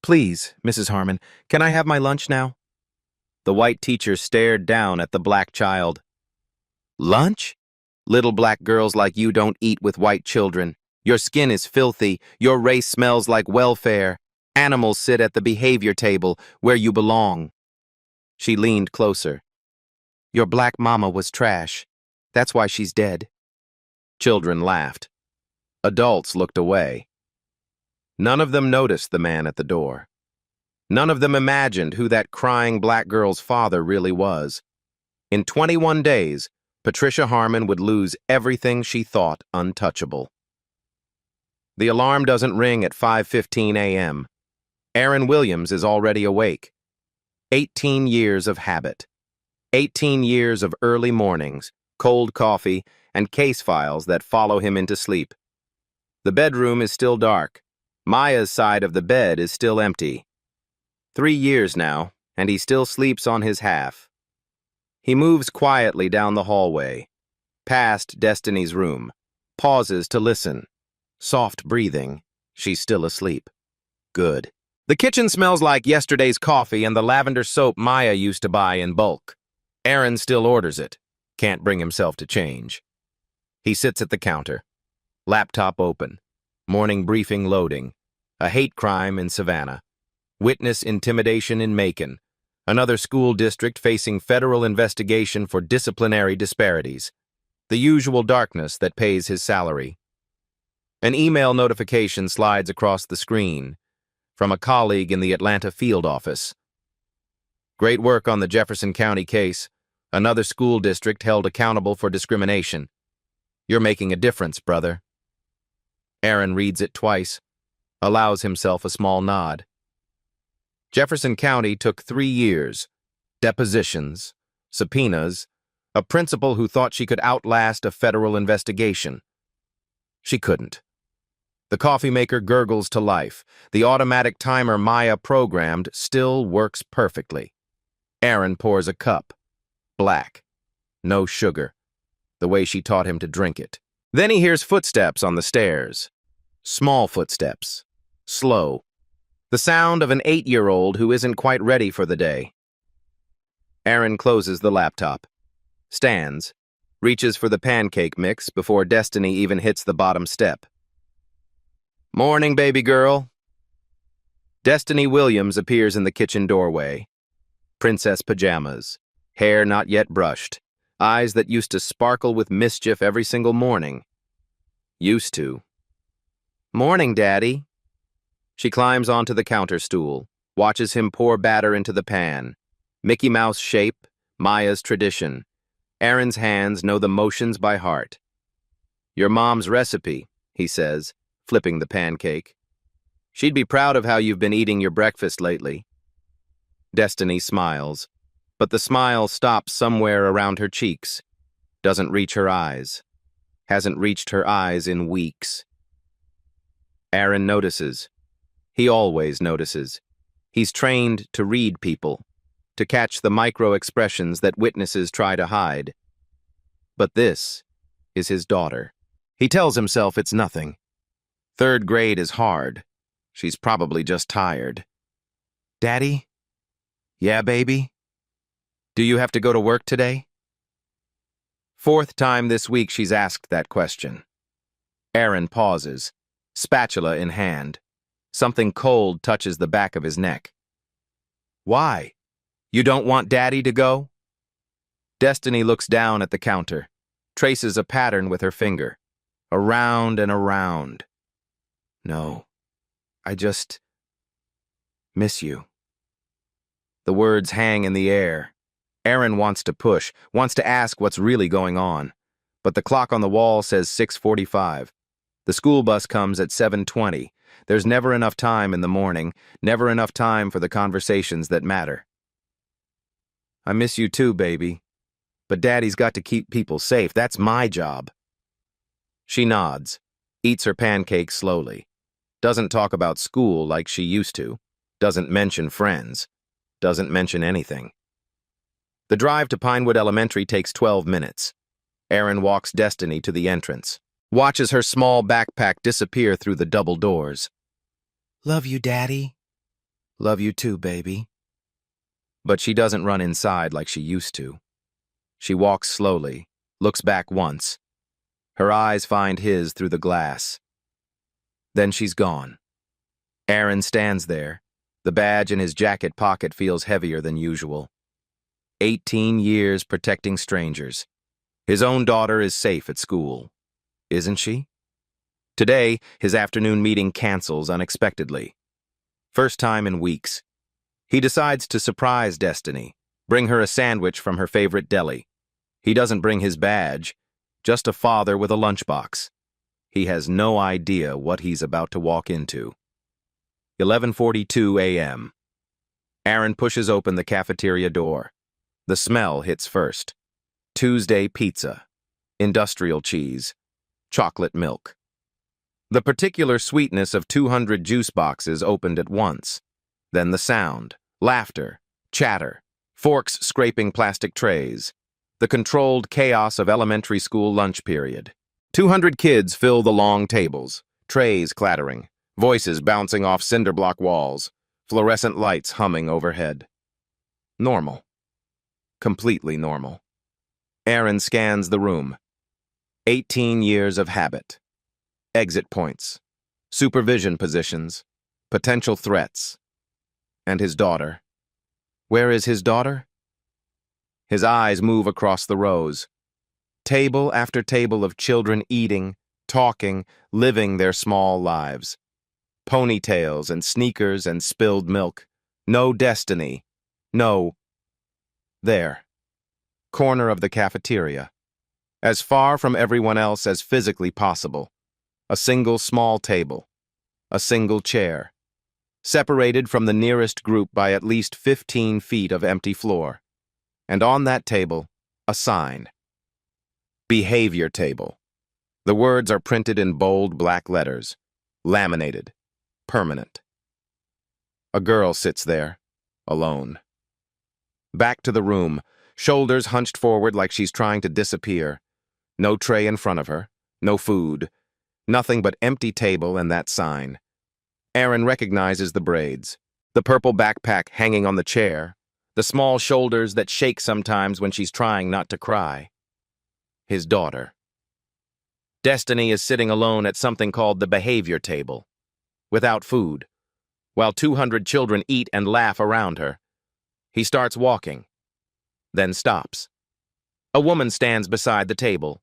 Please, Mrs. Harmon, can I have my lunch now? The white teacher stared down at the black child. Lunch? Little black girls like you don't eat with white children. Your skin is filthy. Your race smells like welfare. Animals sit at the behavior table where you belong. She leaned closer. Your black mama was trash. That's why she's dead. Children laughed. Adults looked away. None of them noticed the man at the door. None of them imagined who that crying black girl's father really was. In 21 days, Patricia Harmon would lose everything she thought untouchable. The alarm doesn't ring at 5:15 a.m. Aaron Williams is already awake. 18 years of habit. 18 years of early mornings, cold coffee, and case files that follow him into sleep. The bedroom is still dark. Maya's side of the bed is still empty. 3 years now, and he still sleeps on his half. He moves quietly down the hallway, past Destiny's room, pauses to listen. Soft breathing. She's still asleep. Good. The kitchen smells like yesterday's coffee and the lavender soap Maya used to buy in bulk. Aaron still orders it. Can't bring himself to change. He sits at the counter. Laptop open. Morning briefing loading. A hate crime in Savannah. Witness intimidation in Macon. Another school district facing federal investigation for disciplinary disparities. The usual darkness that pays his salary. An email notification slides across the screen from a colleague in the Atlanta field office. Great work on the Jefferson County case. Another school district held accountable for discrimination. You're making a difference, brother. Aaron reads it twice, allows himself a small nod. Jefferson County took 3 years. Depositions, subpoenas, a principal who thought she could outlast a federal investigation. She couldn't. The coffee maker gurgles to life. The automatic timer Maya programmed still works perfectly. Aaron pours a cup. Black. No sugar. The way she taught him to drink it. Then he hears footsteps on the stairs. Small footsteps. Slow. The sound of an 8-year-old who isn't quite ready for the day. Aaron closes the laptop. Stands. Reaches for the pancake mix before Destiny even hits the bottom step. Morning, baby girl. Destiny Williams appears in the kitchen doorway. Princess pajamas. Hair not yet brushed. Eyes that used to sparkle with mischief every single morning. Used to. Morning, Daddy. She climbs onto the counter stool, watches him pour batter into the pan. Mickey Mouse shape, Maya's tradition. Aaron's hands know the motions by heart. Your mom's recipe, he says, flipping the pancake. She'd be proud of how you've been eating your breakfast lately. Destiny smiles, but the smile stops somewhere around her cheeks. Doesn't reach her eyes. Hasn't reached her eyes in weeks. Aaron notices. He always notices. He's trained to read people, to catch the micro-expressions that witnesses try to hide. But this is his daughter. He tells himself it's nothing. 3rd grade is hard. She's probably just tired. Daddy? Yeah, baby? Do you have to go to work today? 4th time this week she's asked that question. Aaron pauses, spatula in hand. Something cold touches the back of his neck. Why? You don't want Daddy to go? Destiny looks down at the counter, traces a pattern with her finger. Around and around. No, I just miss you. The words hang in the air. Aaron wants to push, wants to ask what's really going on. But the clock on the wall says 6:45. The school bus comes at 7:20. There's never enough time in the morning, never enough time for the conversations that matter. I miss you too, baby. But Daddy's got to keep people safe. That's my job. She nods, eats her pancake slowly. Doesn't talk about school like she used to. Doesn't mention friends. Doesn't mention anything. The drive to Pinewood Elementary takes 12 minutes. Aaron walks Destiny to the entrance. Watches her small backpack disappear through the double doors. Love you, Daddy. Love you too, baby. But she doesn't run inside like she used to. She walks slowly, looks back once. Her eyes find his through the glass. Then she's gone. Aaron stands there. The badge in his jacket pocket feels heavier than usual. 18 years protecting strangers. His own daughter is safe at school. Isn't she? Today, his afternoon meeting cancels unexpectedly. First time in weeks. He decides to surprise Destiny, bring her a sandwich from her favorite deli. He doesn't bring his badge, just a father with a lunchbox. He has no idea what he's about to walk into. 11:42 a.m. Aaron pushes open the cafeteria door. The smell hits first. Tuesday pizza, industrial cheese, chocolate milk. The particular sweetness of 200 juice boxes opened at once. Then the sound, laughter, chatter, forks scraping plastic trays. The controlled chaos of elementary school lunch period. 200 kids fill the long tables, trays clattering, voices bouncing off cinder block walls, fluorescent lights humming overhead. Normal. Completely normal. Aaron scans the room. 18 years of habit. Exit points. Supervision positions. Potential threats. And his daughter. Where is his daughter? His eyes move across the rows. Table after table of children eating, talking, living their small lives. Ponytails and sneakers and spilled milk. No Destiny. No. There. Corner of the cafeteria. As far from everyone else as physically possible. A single small table. A single chair. Separated from the nearest group by at least 15 feet of empty floor. And on that table, a sign. Behavior table. The words are printed in bold black letters. Laminated. Permanent. A girl sits there, alone. Back to the room, shoulders hunched forward like she's trying to disappear. No tray in front of her, no food, nothing but empty table and that sign. Aaron recognizes the braids, the purple backpack hanging on the chair, the small shoulders that shake sometimes when she's trying not to cry. His daughter. Destiny is sitting alone at something called the behavior table, without food, while 200 children eat and laugh around her. He starts walking, then stops. A woman stands beside the table,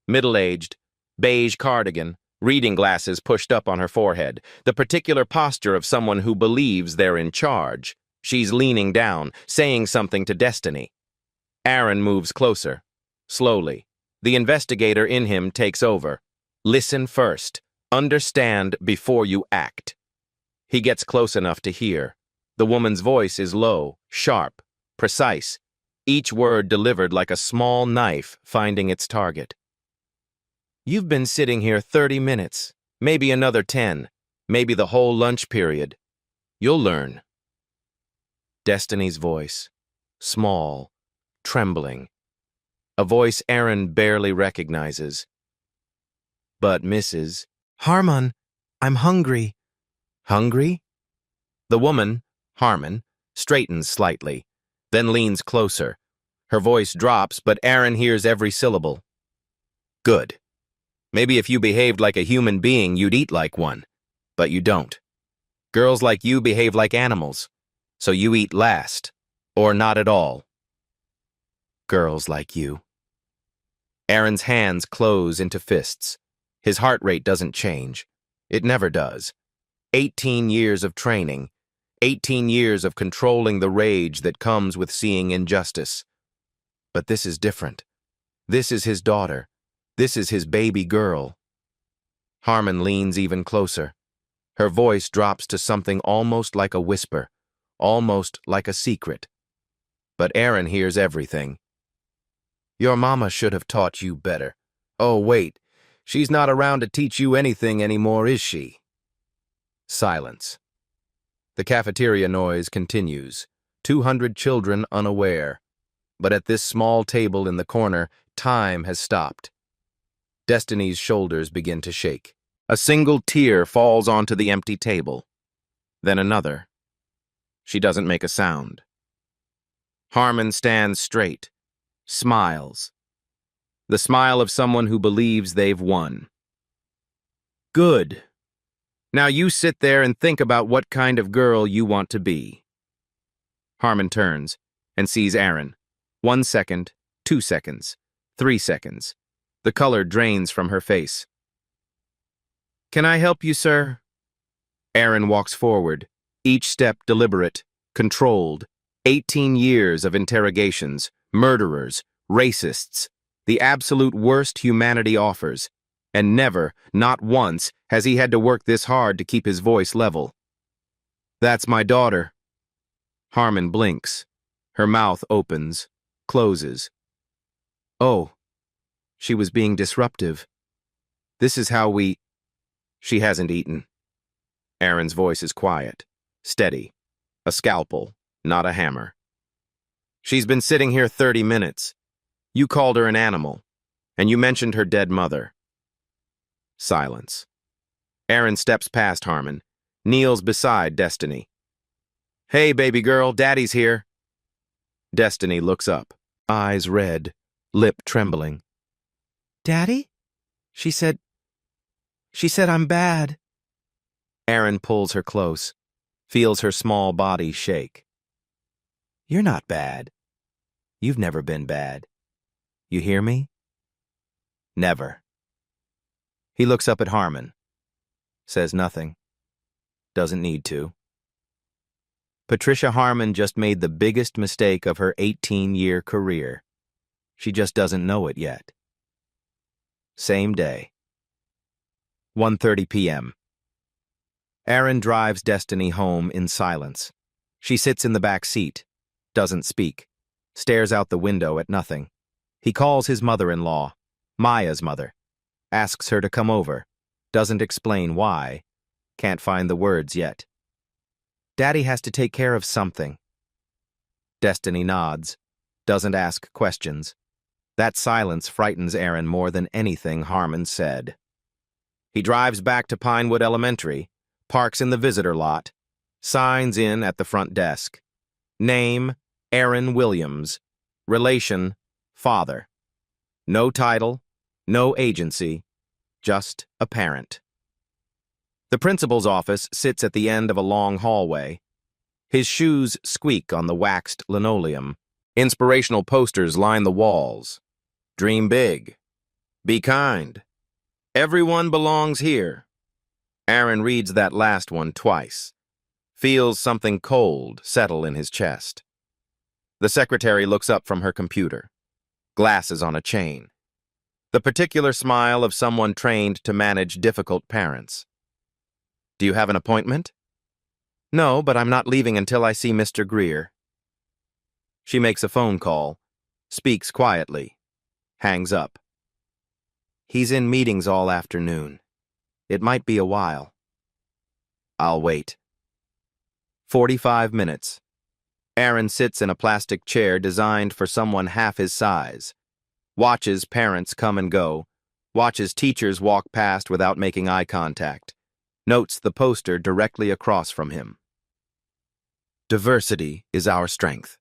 middle-aged, beige cardigan, reading glasses pushed up on her forehead, the particular posture of someone who believes they're in charge. She's leaning down, saying something to Destiny. Aaron moves closer, slowly. The investigator in him takes over. Listen first. Understand before you act. He gets close enough to hear. The woman's voice is low, sharp, precise, each word delivered like a small knife finding its target. You've been sitting here 30 minutes, maybe another 10, maybe the whole lunch period. You'll learn. Destiny's voice, small, trembling. A voice Aaron barely recognizes. But Mrs. Harmon, I'm hungry. Hungry? The woman, Harmon, straightens slightly, then leans closer. Her voice drops, but Aaron hears every syllable. Good. Maybe if you behaved like a human being, you'd eat like one. But you don't. Girls like you behave like animals, so you eat last, or not at all. Girls like you. Aaron's hands close into fists. His heart rate doesn't change. It never does. 18 years of training. 18 years of controlling the rage that comes with seeing injustice. But this is different. This is his daughter. This is his baby girl. Harmon leans even closer. Her voice drops to something almost like a whisper, almost like a secret. But Aaron hears everything. Your mama should have taught you better. Oh, wait. She's not around to teach you anything anymore, is she? Silence. The cafeteria noise continues. 200 children unaware. But at this small table in the corner, time has stopped. Destiny's shoulders begin to shake. A single tear falls onto the empty table. Then another. She doesn't make a sound. Harmon stands straight, smiles. The smile of someone who believes they've won. Good. Now you sit there and think about what kind of girl you want to be. Harmon turns and sees Aaron. 1 second, 2 seconds, 3 seconds. The color drains from her face. Can I help you, sir? Aaron walks forward, each step deliberate, controlled. 18 years of interrogations, murderers, racists, the absolute worst humanity offers, and never, not once, has he had to work this hard to keep his voice level. That's my daughter. Harmon blinks. Her mouth opens, closes. Oh, she was being disruptive. This is how we... She hasn't eaten. Aaron's voice is quiet, steady. A scalpel, not a hammer. She's been sitting here 30 minutes. You called her an animal, and you mentioned her dead mother. Silence. Aaron steps past Harmon, kneels beside Destiny. Hey, baby girl, Daddy's here. Destiny looks up, eyes red, lip trembling. Daddy? She said I'm bad. Aaron pulls her close, feels her small body shake. You're not bad. You've never been bad. You hear me? Never. He looks up at Harmon. Says nothing. Doesn't need to. Patricia Harmon just made the biggest mistake of her 18-year career. She just doesn't know it yet. Same day. 1:30 p.m. Aaron drives Destiny home in silence. She sits in the back seat, doesn't speak, stares out the window at nothing. He calls his mother-in-law, Maya's mother, asks her to come over, doesn't explain why, can't find the words yet. Daddy has to take care of something. Destiny nods, doesn't ask questions. That silence frightens Aaron more than anything Harmon said. He drives back to Pinewood Elementary, parks in the visitor lot, signs in at the front desk. Name, Aaron Williams. Relation, father. No title, no agency, just a parent. The principal's office sits at the end of a long hallway. His shoes squeak on the waxed linoleum. Inspirational posters line the walls. Dream big. Be kind. Everyone belongs here. Aaron reads that last one twice. Feels something cold settle in his chest. The secretary looks up from her computer. Glasses on a chain. The particular smile of someone trained to manage difficult parents. Do you have an appointment? No, but I'm not leaving until I see Mr. Greer. She makes a phone call, speaks quietly, hangs up. He's in meetings all afternoon. It might be a while. I'll wait. 45 minutes. Aaron sits in a plastic chair designed for someone half his size. Watches parents come and go. Watches teachers walk past without making eye contact. Notes the poster directly across from him. Diversity is our strength.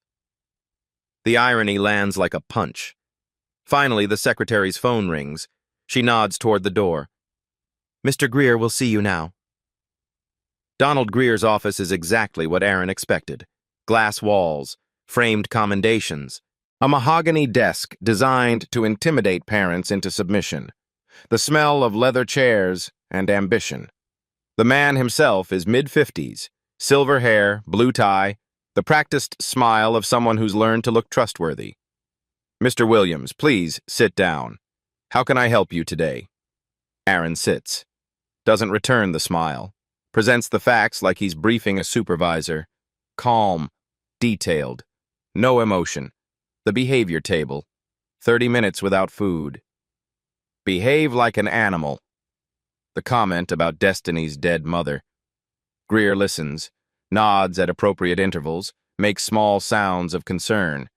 The irony lands like a punch. Finally, the secretary's phone rings. She nods toward the door. Mr. Greer will see you now. Donald Greer's office is exactly what Aaron expected. Glass walls, framed commendations, a mahogany desk designed to intimidate parents into submission, the smell of leather chairs and ambition. The man himself is mid-50s, silver hair, blue tie, the practiced smile of someone who's learned to look trustworthy. Mr. Williams, please sit down. How can I help you today? Aaron sits. Doesn't return the smile. Presents the facts like he's briefing a supervisor. Calm, detailed, no emotion. The behavior table. 30 minutes without food. Behave like an animal. The comment about Destiny's dead mother. Greer listens, nods at appropriate intervals, makes small sounds of concern.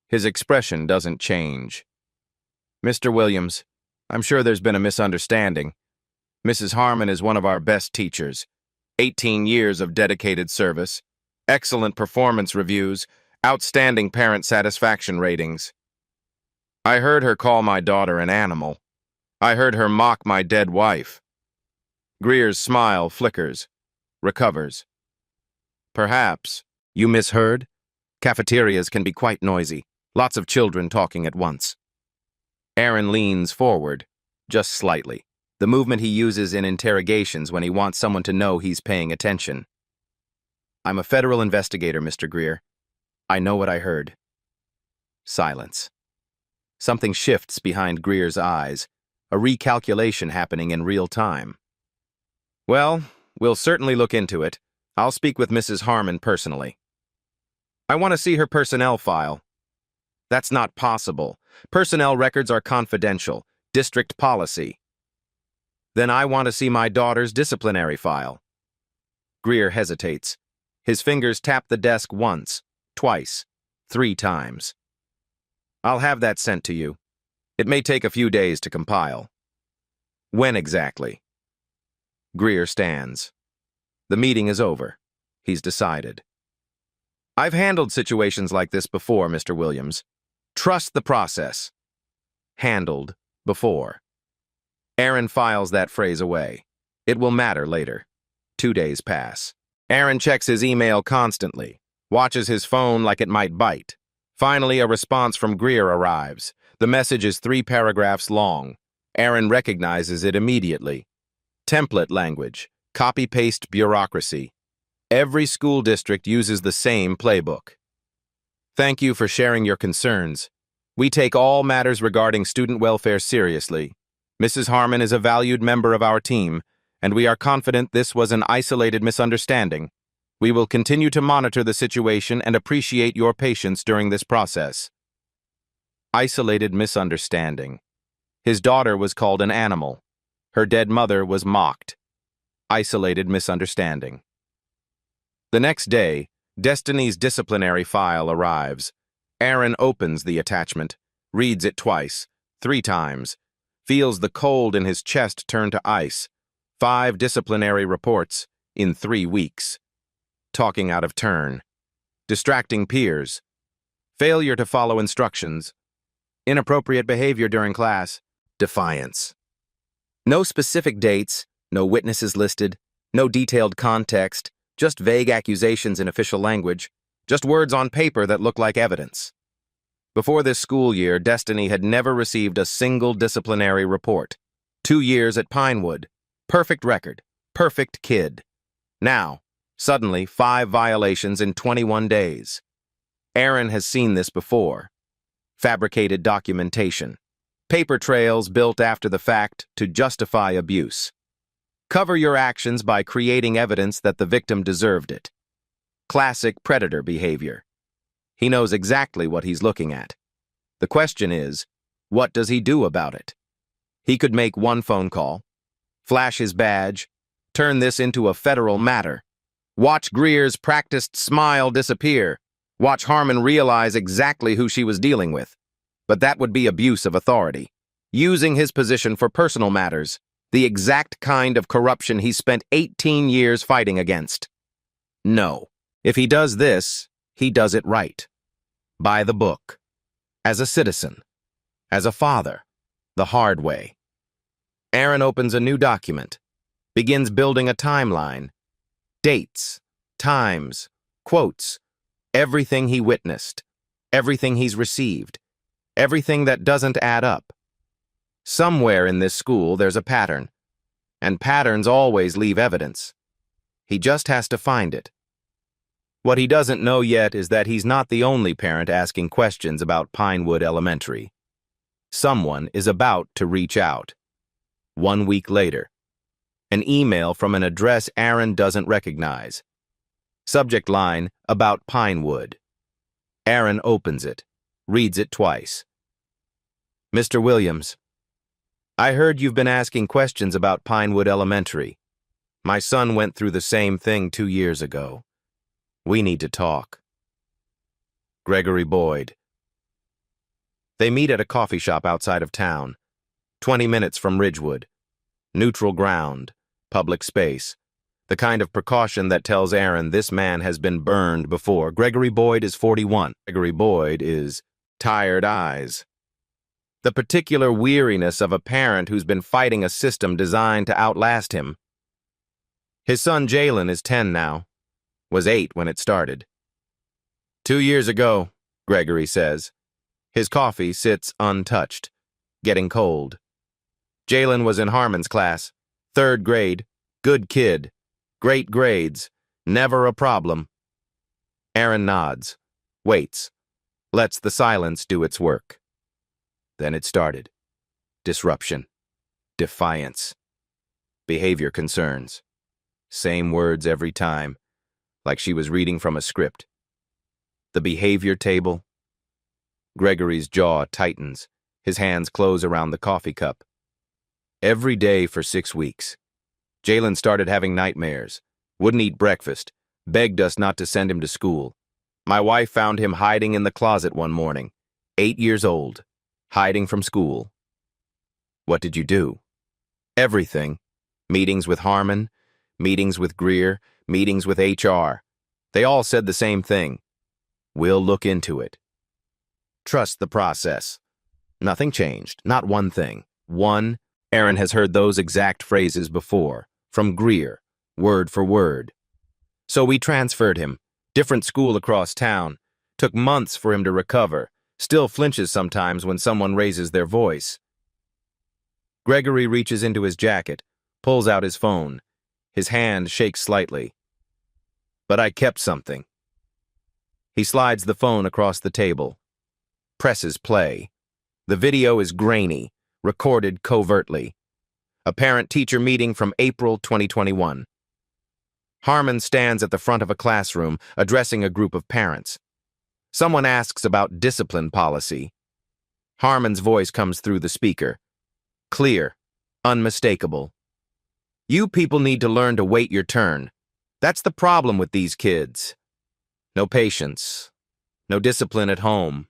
His expression doesn't change. Mr. Williams, I'm sure there's been a misunderstanding. Mrs. Harmon is one of our best teachers. 18 years of dedicated service. excellent performance reviews, outstanding parent satisfaction ratings. I heard her call my daughter an animal. I heard her mock my dead wife. Greer's smile flickers, recovers. Perhaps. You misheard? Cafeterias can be quite noisy. Lots of children talking at once. Aaron leans forward, just slightly. The movement he uses in interrogations when he wants someone to know he's paying attention. I'm a federal investigator, Mr. Greer. I know what I heard. Silence. Something shifts behind Greer's eyes, a recalculation happening in real time. Well, we'll certainly look into it. I'll speak with Mrs. Harmon personally. I want to see her personnel file. That's not possible. Personnel records are confidential. District policy. Then I want to see my daughter's disciplinary file. Greer hesitates. His fingers tap the desk once, twice, 3 times. I'll have that sent to you. It may take a few days to compile. When exactly? Greer stands. The meeting is over. He's decided. I've handled situations like this before, Mr. Williams. Trust the process. Handled before. Aaron files that phrase away. It will matter later. 2 days pass. Aaron checks his email constantly, watches his phone like it might bite. Finally, a response from Greer arrives. The message is 3 paragraphs long. Aaron recognizes it immediately. Template language, copy-paste bureaucracy. Every school district uses the same playbook. Thank you for sharing your concerns. We take all matters regarding student welfare seriously. Mrs. Harmon is a valued member of our team, and we are confident this was an isolated misunderstanding. We will continue to monitor the situation and appreciate your patience during this process. Isolated misunderstanding. His daughter was called an animal. Her dead mother was mocked. Isolated misunderstanding. The next day, Destiny's disciplinary file arrives. Aaron opens the attachment, reads it twice, 3 times, feels the cold in his chest turn to ice. 5 disciplinary reports in 3 weeks. Talking out of turn. Distracting peers. Failure to follow instructions. Inappropriate behavior during class. Defiance. No specific dates, no witnesses listed, no detailed context, just vague accusations in official language, just words on paper that look like evidence. Before this school year, Destiny had never received a single disciplinary report. 2 years at Pinewood. Perfect record. Perfect kid. Now, suddenly, 5 violations in 21 days. Aaron has seen this before. Fabricated documentation. Paper trails built after the fact to justify abuse. Cover your actions by creating evidence that the victim deserved it. Classic predator behavior. He knows exactly what he's looking at. The question is, what does he do about it? He could make 1 phone call, flash his badge, turn this into a federal matter. Watch Greer's practiced smile disappear. Watch Harmon realize exactly who she was dealing with. But that would be abuse of authority. Using his position for personal matters. The exact kind of corruption he spent 18 years fighting against. No. If he does this, he does it right. By the book. As a citizen. As a father. The hard way. Aaron opens a new document. Begins building a timeline. Dates. Times. Quotes. Everything he witnessed. Everything he's received. Everything that doesn't add up. Somewhere in this school there's a pattern. And patterns always leave evidence. He just has to find it. What he doesn't know yet is that he's not the only parent asking questions about Pinewood Elementary. Someone is about to reach out. 1 week later. An email from an address Aaron doesn't recognize. Subject line, about Pinewood. Aaron opens it, reads it twice. Mr. Williams, I heard you've been asking questions about Pinewood Elementary. My son went through the same thing 2 years ago. We need to talk. Gregory Boyd. They meet at a coffee shop outside of town, 20 minutes from Ridgewood. Neutral ground, public space. The kind of precaution that tells Aaron this man has been burned before. Gregory Boyd is 41. Gregory Boyd is tired eyes. The particular weariness of a parent who's been fighting a system designed to outlast him. His son Jalen is 10 now, was 8 when it started. 2 years ago, Gregory says. His coffee sits untouched, getting cold. Jalen was in Harmon's class, 3rd grade, good kid, great grades, never a problem. Aaron nods, waits, lets the silence do its work. Then it started. Disruption, defiance, behavior concerns. Same words every time, like she was reading from a script. The behavior table. Gregory's jaw tightens, his hands close around the coffee cup. Every day for 6 weeks. Jalen started having nightmares, wouldn't eat breakfast, begged us not to send him to school. My wife found him hiding in the closet one morning, 8 years old, hiding from school. What did you do? Everything. Meetings with Harmon, meetings with Greer, meetings with HR. They all said the same thing. We'll look into it. Trust the process. Nothing changed, not one thing. Aaron has heard those exact phrases before, from Greer, word for word. So we transferred him, different school across town. Took months for him to recover, still flinches sometimes when someone raises their voice. Gregory reaches into his jacket, pulls out his phone. His hand shakes slightly. But I kept something. He slides the phone across the table. Presses play. The video is grainy, recorded covertly. A parent-teacher meeting from April 2021. Harmon stands at the front of a classroom, addressing a group of parents. Someone asks about discipline policy. Harmon's voice comes through the speaker. Clear, unmistakable. You people need to learn to wait your turn. That's the problem with these kids. No patience, no discipline at home.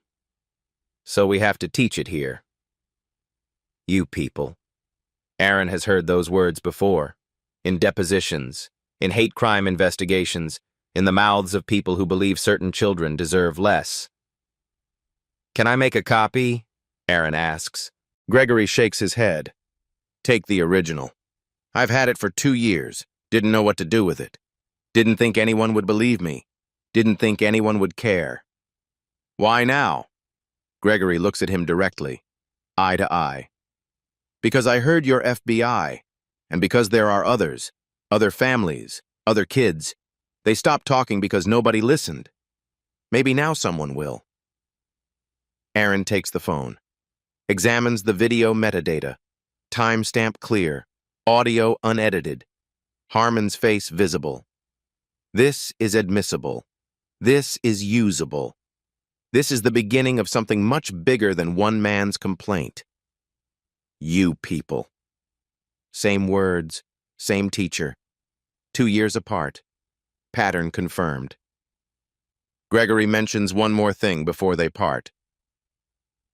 So we have to teach it here. You people. Aaron has heard those words before, in depositions, in hate crime investigations, in the mouths of people who believe certain children deserve less. Can I make a copy? Aaron asks. Gregory shakes his head. Take the original. I've had it for 2 years, didn't know what to do with it. Didn't think anyone would believe me. Didn't think anyone would care. Why now? Gregory looks at him directly, eye to eye. Because I heard your FBI, and because there are others, other families, other kids. They stopped talking because nobody listened. Maybe now someone will. Aaron takes the phone, examines the video metadata, timestamp clear, audio unedited, Harmon's face visible. This is admissible. This is usable. This is the beginning of something much bigger than one man's complaint. You people. Same words, same teacher. 2 years apart. Pattern confirmed. Gregory mentions one more thing before they part.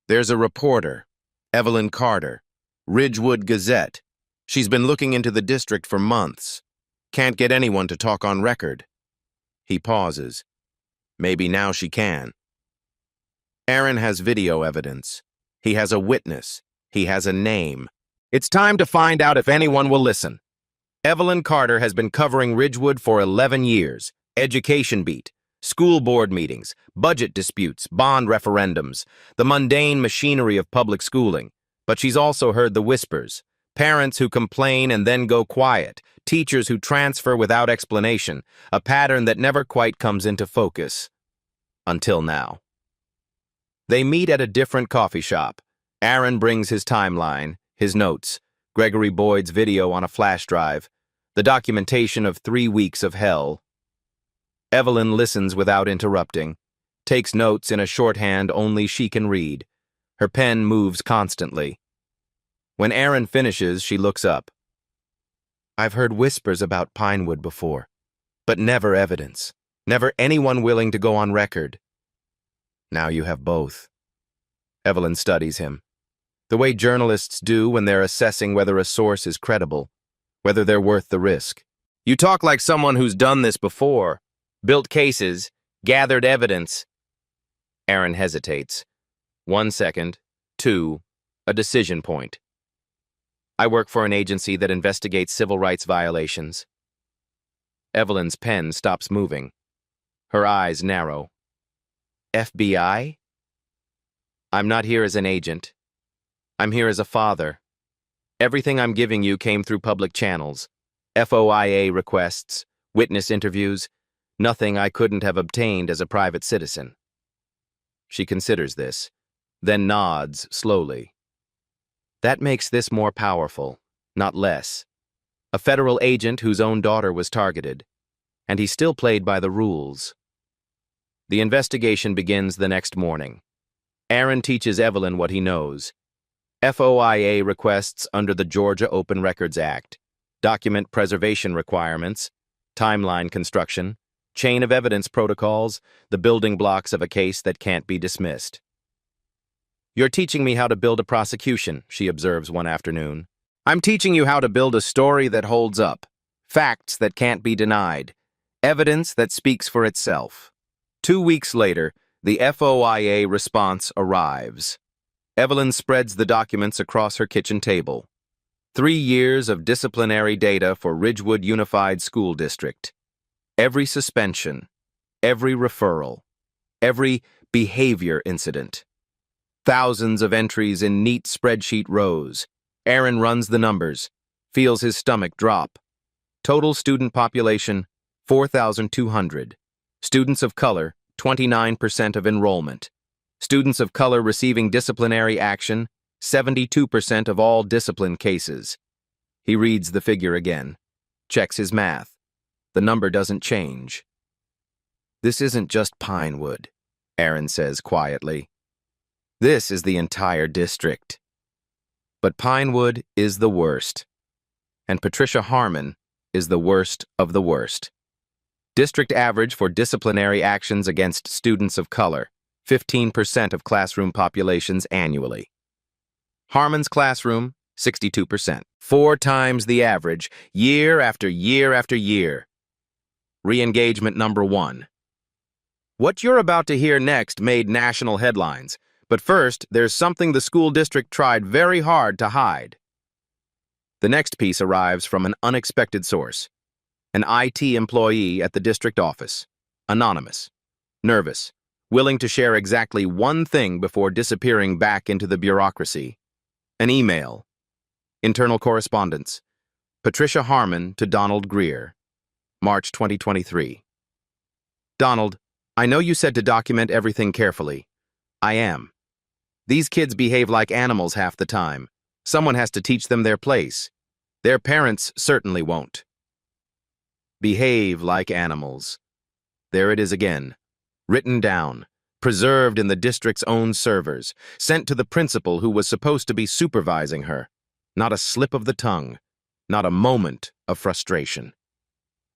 There's a reporter, Evelyn Carter, Ridgewood Gazette. She's been looking into the district for months. Can't get anyone to talk on record. He pauses. Maybe now she can. Aaron has video evidence. He has a witness. He has a name. It's time to find out if anyone will listen. Evelyn Carter has been covering Ridgewood for 11 years. Education beat, school board meetings, budget disputes, bond referendums, the mundane machinery of public schooling. But she's also heard the whispers. Parents who complain and then go quiet. Teachers who transfer without explanation. A pattern that never quite comes into focus. Until now. They meet at a different coffee shop. Aaron brings his timeline, his notes, Gregory Boyd's video on a flash drive, the documentation of 3 weeks of hell. Evelyn listens without interrupting, takes notes in a shorthand only she can read. Her pen moves constantly. When Aaron finishes, she looks up. I've heard whispers about Pinewood before, but never evidence, never anyone willing to go on record. Now you have both. Evelyn studies him. The way journalists do when they're assessing whether a source is credible, whether they're worth the risk. You talk like someone who's done this before. Built cases, gathered evidence. Aaron hesitates. 1 second. 2. A decision point. I work for an agency that investigates civil rights violations. Evelyn's pen stops moving. Her eyes narrow. FBI? I'm not here as an agent. I'm here as a father. Everything I'm giving you came through public channels. FOIA requests, witness interviews, nothing I couldn't have obtained as a private citizen. She considers this, then nods slowly. That makes this more powerful, not less. A federal agent whose own daughter was targeted, and he still played by the rules. The investigation begins the next morning. Aaron teaches Evelyn what he knows. FOIA requests under the Georgia Open Records Act, document preservation requirements, timeline construction, chain of evidence protocols, the building blocks of a case that can't be dismissed. You're teaching me how to build a prosecution, she observes one afternoon. I'm teaching you how to build a story that holds up, facts that can't be denied, evidence that speaks for itself. 2 weeks later, the FOIA response arrives. Evelyn spreads the documents across her kitchen table. 3 years of disciplinary data for Ridgewood Unified School District. Every suspension, every referral, every behavior incident. Thousands of entries in neat spreadsheet rows. Aaron runs the numbers, feels his stomach drop. Total student population, 4,200. Students of color, 29% of enrollment. Students of color receiving disciplinary action, 72% of all discipline cases. He reads the figure again, checks his math. The number doesn't change. This isn't just Pinewood, Aaron says quietly. This is the entire district. But Pinewood is the worst. And Patricia Harmon is the worst of the worst. District average for disciplinary actions against students of color, 15% of classroom populations annually. Harmon's classroom, 62%. 4 times the average, year after year after year. Re-engagement number 1. What you're about to hear next made national headlines. But first, there's something the school district tried very hard to hide. The next piece arrives from an unexpected source. An IT employee at the district office. Anonymous. Nervous. Willing to share exactly one thing before disappearing back into the bureaucracy. An email. Internal correspondence. Patricia Harmon to Donald Greer. March 2023. Donald, I know you said to document everything carefully. I am. These kids behave like animals half the time. Someone has to teach them their place. Their parents certainly won't. Behave like animals. There it is again. Written down. Preserved in the district's own servers. Sent to the principal who was supposed to be supervising her. Not a slip of the tongue. Not a moment of frustration.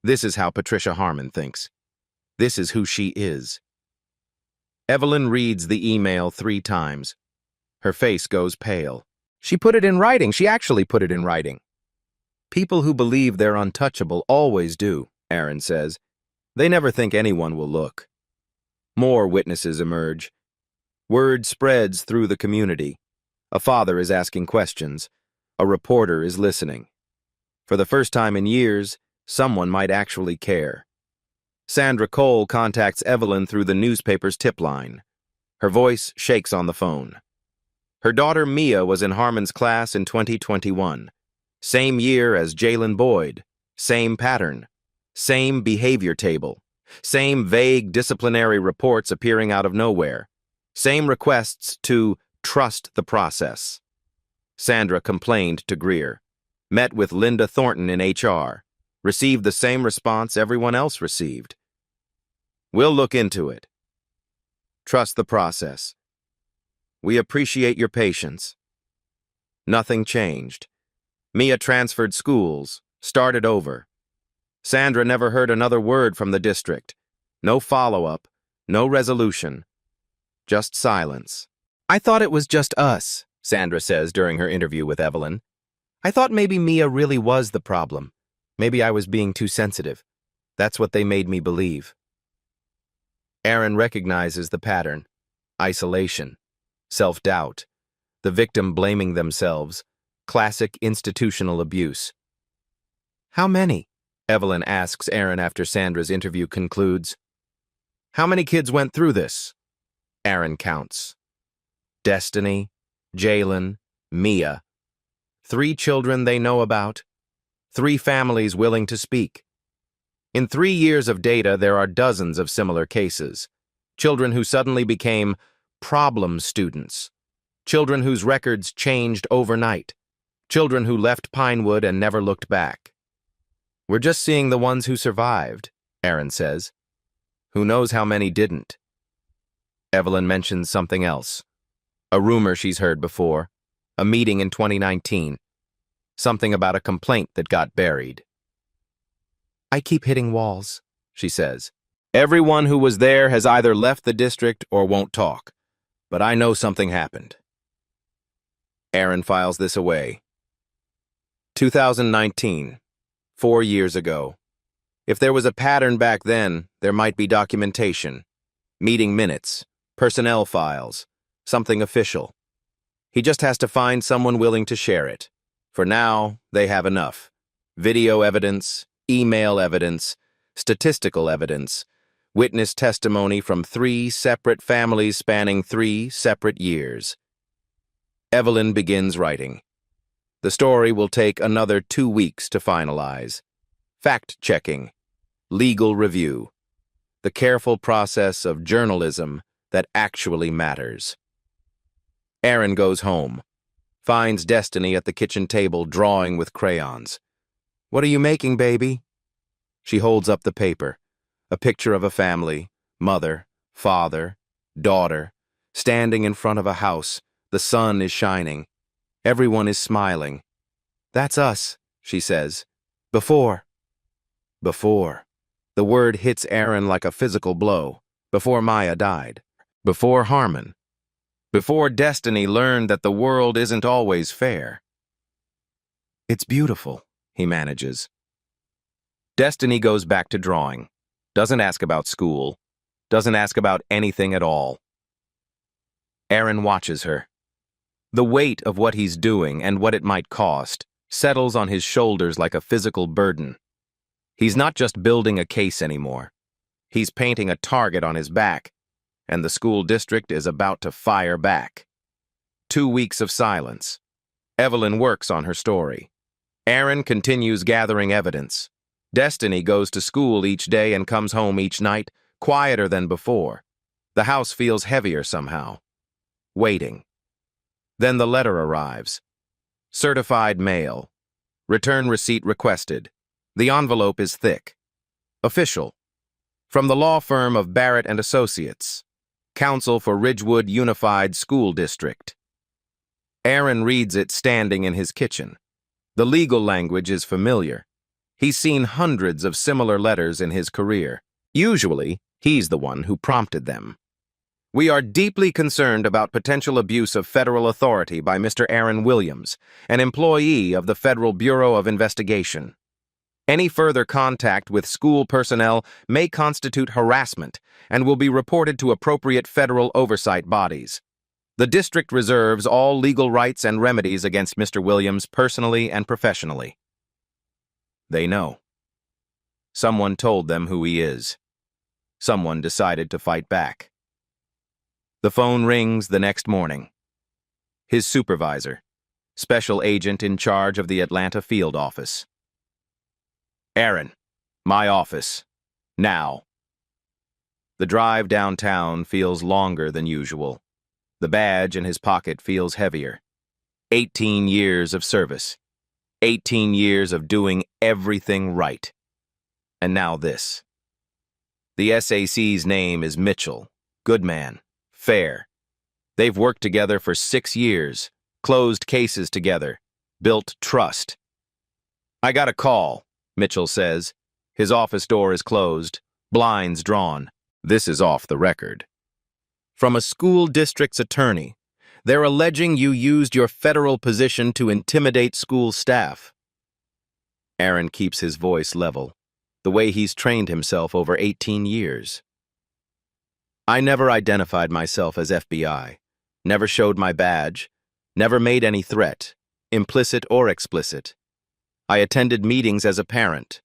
This is how Patricia Harmon thinks. This is who she is. Evelyn reads the email 3 times. Her face goes pale. She put it in writing. She actually put it in writing. People who believe they're untouchable always do, Aaron says. They never think anyone will look. More witnesses emerge. Word spreads through the community. A father is asking questions. A reporter is listening. For the first time in years, someone might actually care. Sandra Cole contacts Evelyn through the newspaper's tip line. Her voice shakes on the phone. Her daughter Mia was in Harmon's class in 2021. Same year as Jalen Boyd. Same pattern. Same behavior table. Same vague disciplinary reports appearing out of nowhere. Same requests to trust the process. Sandra complained to Greer. Met with Linda Thornton in HR. Received the same response everyone else received. We'll look into it. Trust the process. We appreciate your patience. Nothing changed. Mia transferred schools, started over. Sandra never heard another word from the district. No follow-up, no resolution. Just silence. I thought it was just us, Sandra says during her interview with Evelyn. I thought maybe Mia really was the problem. Maybe I was being too sensitive. That's what they made me believe. Aaron recognizes the pattern: isolation, self-doubt, the victim blaming themselves, classic institutional abuse. How many? Evelyn asks Aaron after Sandra's interview concludes. How many kids went through this? Aaron counts. Destiny, Jalen, Mia. 3 children they know about. 3 families willing to speak. In 3 years of data, there are dozens of similar cases. Children who suddenly became problem students. Children whose records changed overnight. Children who left Pinewood and never looked back. We're just seeing the ones who survived, Aaron says. Who knows how many didn't? Evelyn mentions something else. A rumor she's heard before. A meeting in 2019. Something about a complaint that got buried. I keep hitting walls, she says. Everyone who was there has either left the district or won't talk. But I know something happened. Aaron files this away. 2019. 4 years ago. If there was a pattern back then, there might be documentation. Meeting minutes. Personnel files. Something official. He just has to find someone willing to share it. For now, they have enough. Video evidence, email evidence, statistical evidence, witness testimony from 3 separate families spanning 3 separate years. Evelyn begins writing. The story will take another 2 weeks to finalize. Fact-checking, legal review, the careful process of journalism that actually matters. Aaron goes home, finds Destiny at the kitchen table drawing with crayons. What are you making, baby? She holds up the paper, a picture of a family, mother, father, daughter, standing in front of a house. The sun is shining. Everyone is smiling. That's us, she says. Before. Before. The word hits Aaron like a physical blow. Before Maya died. Before Harmon. Before Destiny learned that the world isn't always fair. It's beautiful, he manages. Destiny goes back to drawing. Doesn't ask about school. Doesn't ask about anything at all. Aaron watches her. The weight of what he's doing and what it might cost settles on his shoulders like a physical burden. He's not just building a case anymore. He's painting a target on his back, and the school district is about to fire back. 2 weeks of silence. Evelyn works on her story. Aaron continues gathering evidence. Destiny goes to school each day and comes home each night, quieter than before. The house feels heavier somehow. Waiting. Then the letter arrives. Certified mail. Return receipt requested. The envelope is thick. Official. From the law firm of Barrett and Associates. Counsel for Ridgewood Unified School District. Aaron reads it standing in his kitchen. The legal language is familiar. He's seen hundreds of similar letters in his career. Usually, he's the one who prompted them. We are deeply concerned about potential abuse of federal authority by Mr. Aaron Williams, an employee of the Federal Bureau of Investigation. Any further contact with school personnel may constitute harassment and will be reported to appropriate federal oversight bodies. The district reserves all legal rights and remedies against Mr. Williams personally and professionally. They know. Someone told them who he is. Someone decided to fight back. The phone rings the next morning. His supervisor, special agent in charge of the Atlanta field office. Aaron, my office. Now. The drive downtown feels longer than usual. The badge in his pocket feels heavier. 18 years of service. 18 years of doing everything right. And now this. The SAC's name is Mitchell. Good man. Fair. They've worked together for 6 years, closed cases together, built trust. I got a call, Mitchell says. His office door is closed, blinds drawn. This is off the record. From a school district's attorney. They're alleging you used your federal position to intimidate school staff. Aaron keeps his voice level, the way he's trained himself over 18 years. I never identified myself as FBI, never showed my badge, never made any threat, implicit or explicit. I attended meetings as a parent,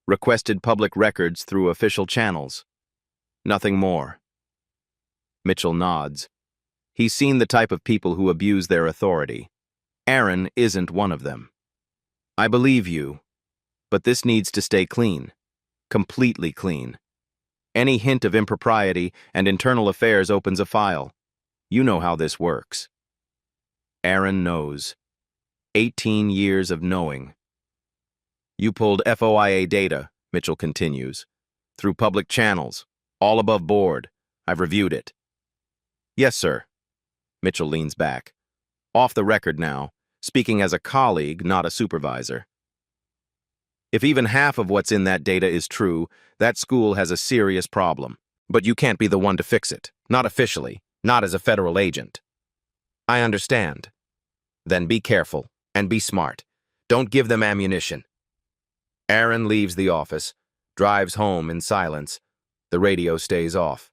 requested public records through official channels. Nothing more. Mitchell nods. He's seen the type of people who abuse their authority. Aaron isn't one of them. I believe you, but this needs to stay clean. Completely clean. Any hint of impropriety and internal affairs opens a file. You know how this works. Aaron knows. 18 years of knowing. You pulled FOIA data, Mitchell continues, through public channels, all above board. I've reviewed it. Yes, sir. Mitchell leans back. Off the record now, speaking as a colleague, not a supervisor. If even half of what's in that data is true, that school has a serious problem. But you can't be the one to fix it. Not officially. Not as a federal agent. I understand. Then be careful and be smart. Don't give them ammunition. Aaron leaves the office, drives home in silence. The radio stays off.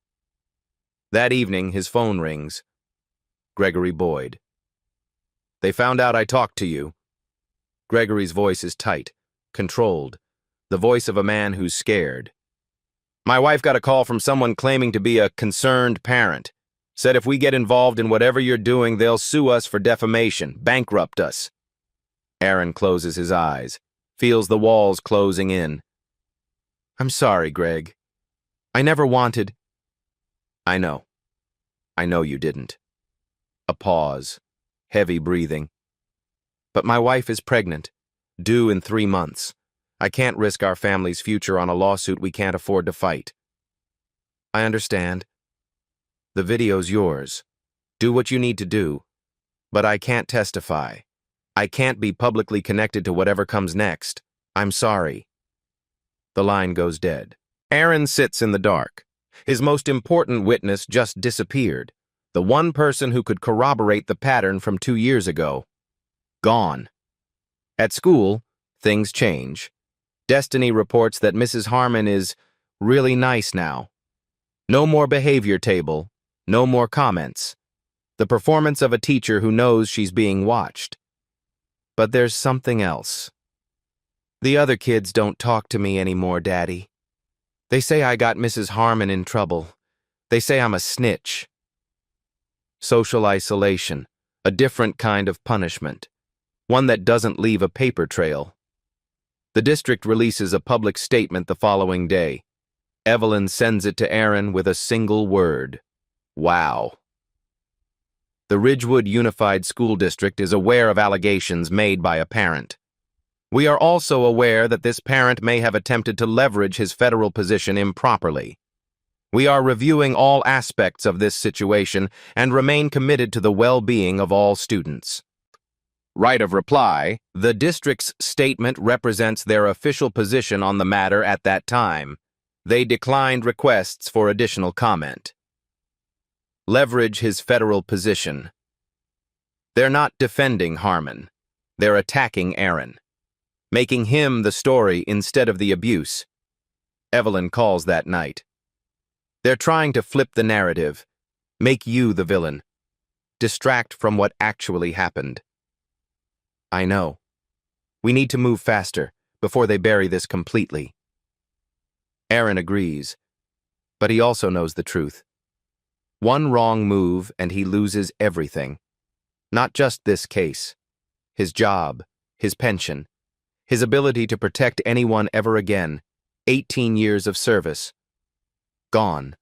That evening, his phone rings. Gregory Boyd. They found out I talked to you. Gregory's voice is tight, controlled, the voice of a man who's scared. My wife got a call from someone claiming to be a concerned parent. Said if we get involved in whatever you're doing, they'll sue us for defamation, bankrupt us. Aaron closes his eyes, feels the walls closing in. I'm sorry, Greg. I never wanted. I know. I know you didn't. A pause, heavy breathing. But my wife is pregnant, due in 3 months. I can't risk our family's future on a lawsuit we can't afford to fight. I understand. The video's yours. Do what you need to do. But I can't testify. I can't be publicly connected to whatever comes next. I'm sorry. The line goes dead. Aaron sits in the dark. His most important witness just disappeared. The one person who could corroborate the pattern from 2 years ago. Gone. At school, things change. Destiny reports that Mrs. Harmon is really nice now. No more behavior table. No more comments. The performance of a teacher who knows she's being watched. But there's something else. The other kids don't talk to me anymore, Daddy. They say I got Mrs. Harmon in trouble. They say I'm a snitch. Social isolation, a different kind of punishment, one that doesn't leave a paper trail. The district releases a public statement the following day. Evelyn sends it to Aaron with a single word. Wow. The Ridgewood Unified School District is aware of allegations made by a parent. We are also aware that this parent may have attempted to leverage his federal position improperly. We are reviewing all aspects of this situation and remain committed to the well-being of all students. Right of reply, the district's statement represents their official position on the matter at that time. They declined requests for additional comment. Leverage his federal position. They're not defending Harmon. They're attacking Aaron, making him the story instead of the abuse. Evelyn calls that night. They're trying to flip the narrative, make you the villain, distract from what actually happened. I know. We need to move faster before they bury this completely. Aaron agrees, but he also knows the truth. One wrong move and he loses everything. Not just this case. His job, his pension, his ability to protect anyone ever again. 18 years of service. Gone.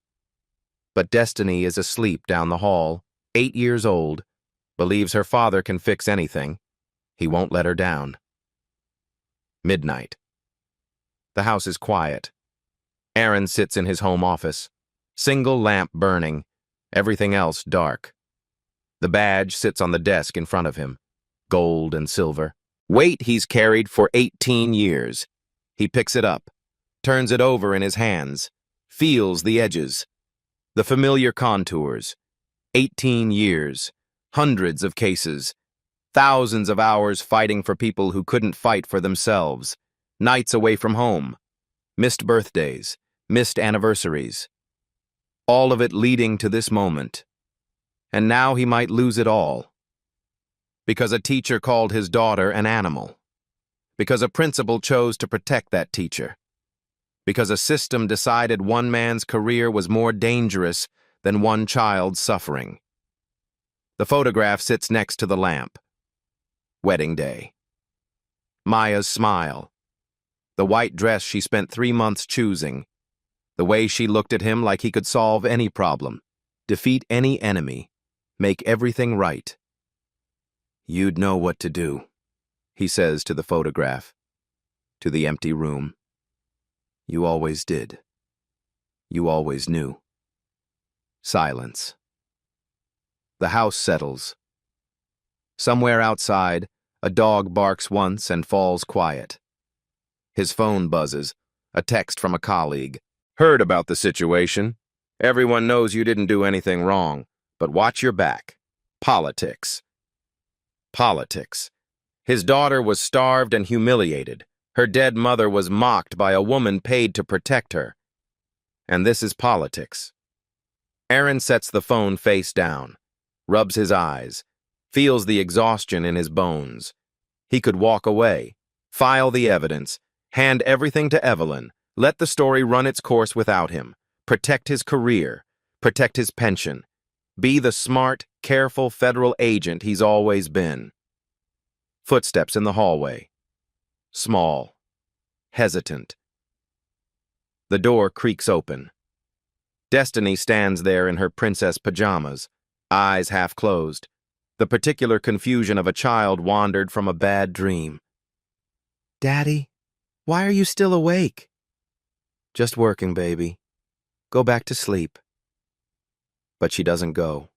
But Destiny is asleep down the hall, 8 years old, believes her father can fix anything. He won't let her down. Midnight. The house is quiet. Aaron sits in his home office. Single lamp burning. Everything else dark. The badge sits on the desk in front of him. Gold and silver. Weight he's carried for 18 years. He picks it up, turns it over in his hands, feels the edges. The familiar contours. 18 years. Hundreds of cases. Thousands of hours fighting for people who couldn't fight for themselves. nights away from home, missed birthdays, missed anniversaries, all of it leading to this moment. And now he might lose it all. Because a teacher called his daughter an animal. Because a principal chose to protect that teacher. Because a system decided one man's career was more dangerous than one child's suffering. The photograph sits next to the lamp. Wedding day. Maya's smile. The white dress she spent 3 months choosing. The way she looked at him like he could solve any problem, defeat any enemy, make everything right. "You'd know what to do," he says to the photograph, to the empty room. "You always did. You always knew." Silence. The house settles. Somewhere outside, a dog barks once and falls quiet. His phone buzzes, a text from a colleague. "Heard about the situation. Everyone knows you didn't do anything wrong, but watch your back. Politics." Politics. His daughter was starved and humiliated. Her dead mother was mocked by a woman paid to protect her. And this is politics. Aaron sets the phone face down, rubs his eyes, feels the exhaustion in his bones. He could walk away, file the evidence, hand everything to Evelyn, let the story run its course without him, protect his career, protect his pension, be the smart, careful federal agent he's always been. Footsteps in the hallway. Small. Hesitant. The door creaks open. Destiny stands there in her princess pajamas, eyes half closed. The particular confusion of a child wandered from a bad dream. "Daddy, why are you still awake?" "Just working, baby. Go back to sleep." But she doesn't go.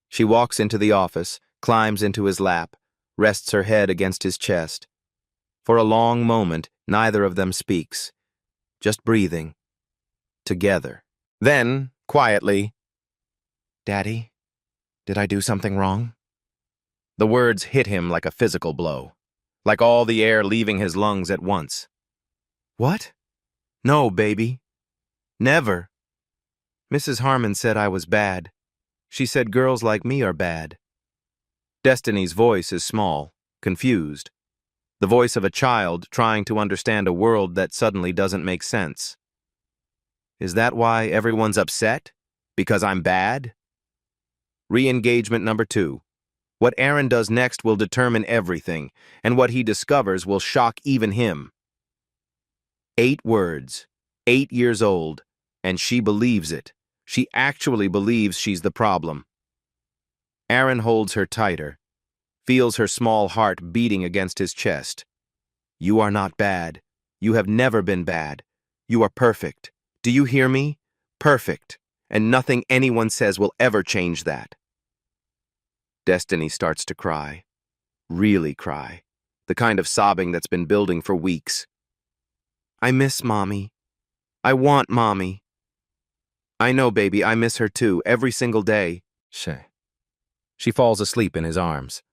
She walks into the office, climbs into his lap, rests her head against his chest. For a long moment, neither of them speaks, just breathing, together. Then, quietly, "Daddy, did I do something wrong?" The words hit him like a physical blow, like all the air leaving his lungs at once. "What? No, baby. Never. Mrs. Harmon said I was bad. She said girls like me are bad." Destiny's voice is small, confused. The voice of a child trying to understand a world that suddenly doesn't make sense. "Is that why everyone's upset? Because I'm bad?" Re-engagement number 2. What Aaron does next will determine everything, and what he discovers will shock even him. 8 words, 8 years old, and she believes it. She actually believes she's the problem. Aaron holds her tighter, feels her small heart beating against his chest. "You are not bad. You have never been bad. You are perfect. Do you hear me? Perfect. And nothing anyone says will ever change that." Destiny starts to cry. Really cry. The kind of sobbing that's been building for weeks. "I miss Mommy. I want Mommy." "I know, baby, I miss her too, every single day." She falls asleep in his arms.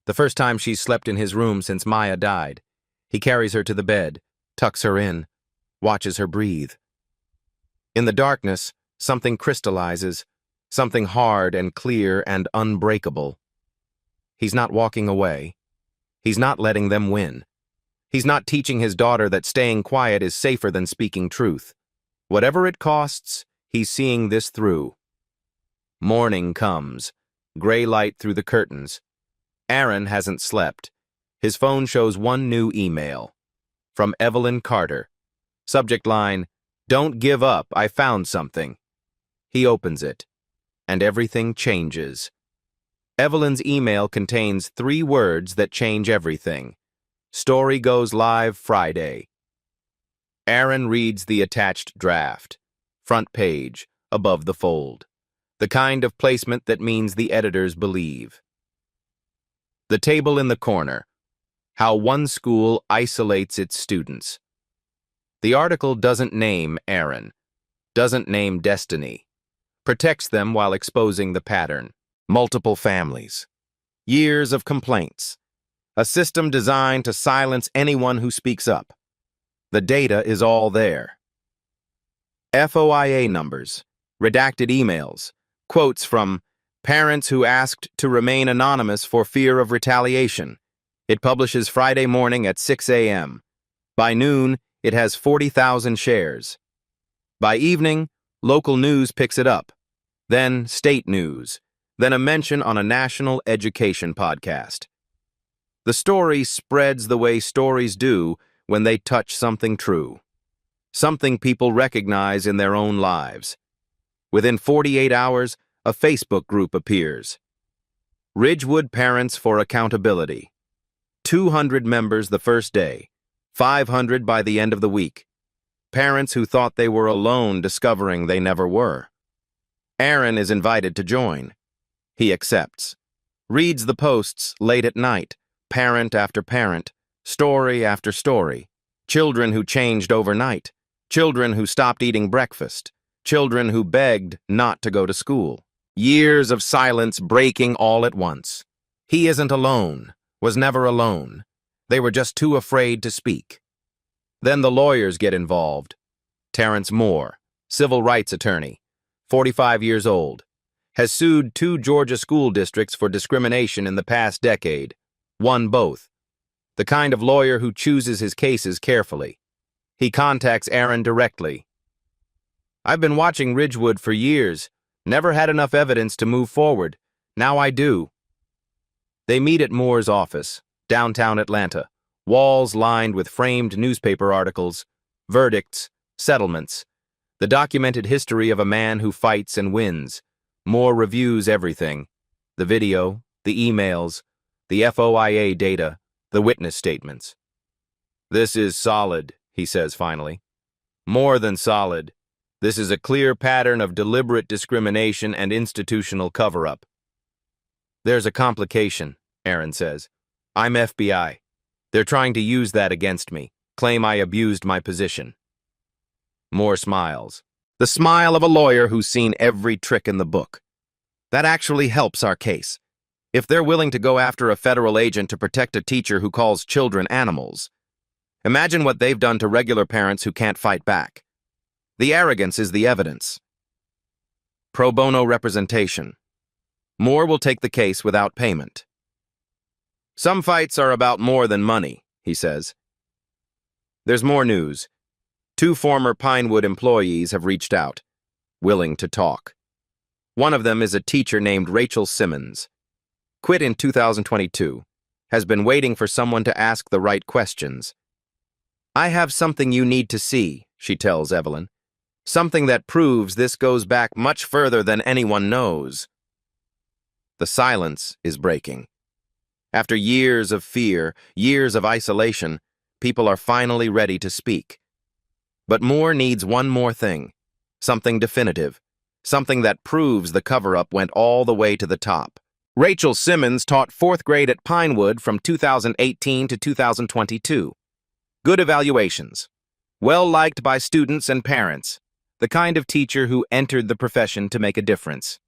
The first time she's slept in his room since Maya died. He carries her to the bed, tucks her in, watches her breathe. In the darkness, something crystallizes, something hard and clear and unbreakable. He's not walking away. He's not letting them win. He's not teaching his daughter that staying quiet is safer than speaking truth. Whatever it costs, he's seeing this through. Morning comes, gray light through the curtains. Aaron hasn't slept. His phone shows one new email. From Evelyn Carter. Subject line, "Don't give up, I found something." He opens it, and everything changes. Evelyn's email contains 3 words that change everything. Story goes live Friday. Aaron reads the attached draft. Front page, above the fold. The kind of placement that means the editors believe. The table in the corner. How one school isolates its students. The article doesn't name Aaron, doesn't name Destiny, protects them while exposing the pattern. Multiple families. Years of complaints. A system designed to silence anyone who speaks up. The data is all there. FOIA numbers, redacted emails, quotes from parents who asked to remain anonymous for fear of retaliation. It publishes Friday morning at 6 a.m. By noon, it has 40,000 shares. By evening, local news picks it up. Then state news. Then a mention on a national education podcast. The story spreads the way stories do when they touch something true. Something people recognize in their own lives. Within 48 hours, a Facebook group appears. Ridgewood Parents for Accountability. 200 members the first day, 500 by the end of the week. Parents who thought they were alone discovering they never were. Aaron is invited to join. He accepts. Reads the posts late at night, parent after parent, story after story. Children who changed overnight. Children who stopped eating breakfast. Children who begged not to go to school. Years of silence breaking all at once. He isn't alone, was never alone. They were just too afraid to speak. Then the lawyers get involved. Terrence Moore, civil rights attorney, 45 years old, has sued 2 Georgia school districts for discrimination in the past decade, won both. The kind of lawyer who chooses his cases carefully. He contacts Aaron directly. I've been watching Ridgewood for years, never had enough evidence to move forward. Now I do. They meet at Moore's office, downtown Atlanta, walls lined with framed newspaper articles, verdicts, settlements, the documented history of a man who fights and wins. Moore reviews everything, the video, the emails, the FOIA data, the witness statements. This is solid, he says finally. More than solid. This is a clear pattern of deliberate discrimination and institutional cover-up. There's a complication, Aaron says. I'm FBI. They're trying to use that against me, claim I abused my position. Moore smiles. The smile of a lawyer who's seen every trick in the book. That actually helps our case. If they're willing to go after a federal agent to protect a teacher who calls children animals, imagine what they've done to regular parents who can't fight back. The arrogance is the evidence. Pro bono representation. Moore will take the case without payment. Some fights are about more than money, he says. There's more news. 2 former Pinewood employees have reached out, willing to talk. One of them is a teacher named Rachel Simmons. Quit in 2022. Has been waiting for someone to ask the right questions. I have something you need to see, she tells Evelyn. Something that proves this goes back much further than anyone knows. The silence is breaking. After years of fear, years of isolation, people are finally ready to speak. But Moore needs one more thing, something definitive, something that proves the cover-up went all the way to the top. Rachel Simmons taught 4th grade at Pinewood from 2018 to 2022. Good evaluations. Well-liked by students and parents. The kind of teacher who entered the profession to make a difference.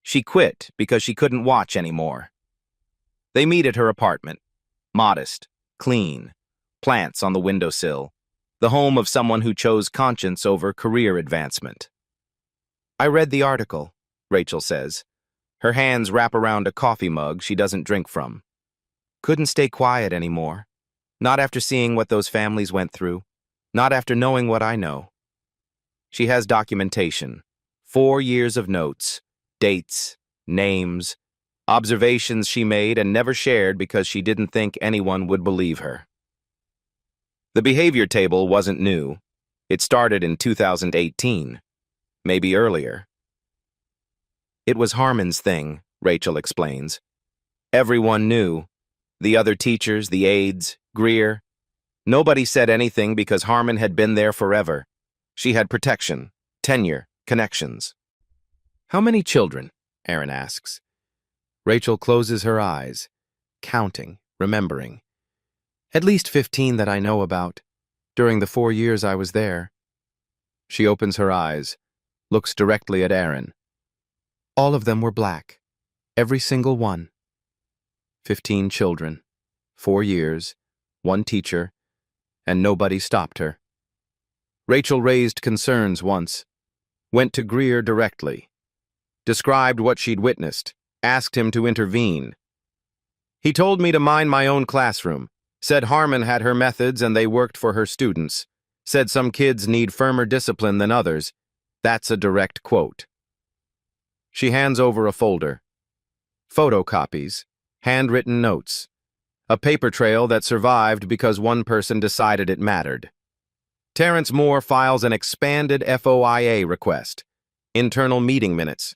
She quit because she couldn't watch anymore. They meet at her apartment. Modest, clean, plants on the windowsill. The home of someone who chose conscience over career advancement. I read the article, Rachel says. Her hands wrap around a coffee mug she doesn't drink from. Couldn't stay quiet anymore. Not after seeing what those families went through. Not after knowing what I know. She has documentation. 4 years of notes, dates, names, observations she made and never shared because she didn't think anyone would believe her. The behavior table wasn't new. It started in 2018, maybe earlier. It was Harmon's thing, Rachel explains. Everyone knew. The other teachers, the aides, Greer. Nobody said anything because Harmon had been there forever. She had protection, tenure, connections. How many children? Aaron asks. Rachel closes her eyes, counting, remembering. At least 15 that I know about, during the 4 years I was there. She opens her eyes, looks directly at Aaron. All of them were black, every single one. 15 children, 4 years, 1 teacher, and nobody stopped her. Rachel raised concerns once, went to Greer directly, described what she'd witnessed, asked him to intervene. He told me to mind my own classroom, said Harmon had her methods and they worked for her students, said some kids need firmer discipline than others. That's a direct quote. She hands over a folder. Photocopies, handwritten notes, a paper trail that survived because one person decided it mattered. Terrence Moore files an expanded FOIA request, internal meeting minutes,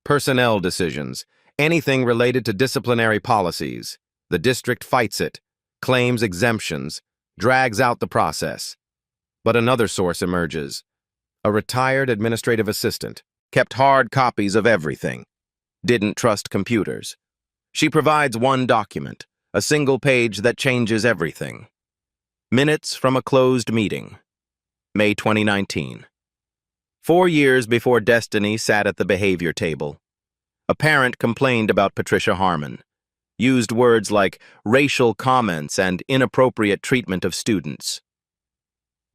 personnel decisions, anything related to disciplinary policies. The district fights it, claims exemptions, drags out the process. But another source emerges. A retired administrative assistant, kept hard copies of everything, didn't trust computers. She provides one document, a single page that changes everything. Minutes from a closed meeting. May 2019. 4 years before Destiny sat at the behavior table. A parent complained about Patricia Harmon, used words like racial comments and inappropriate treatment of students.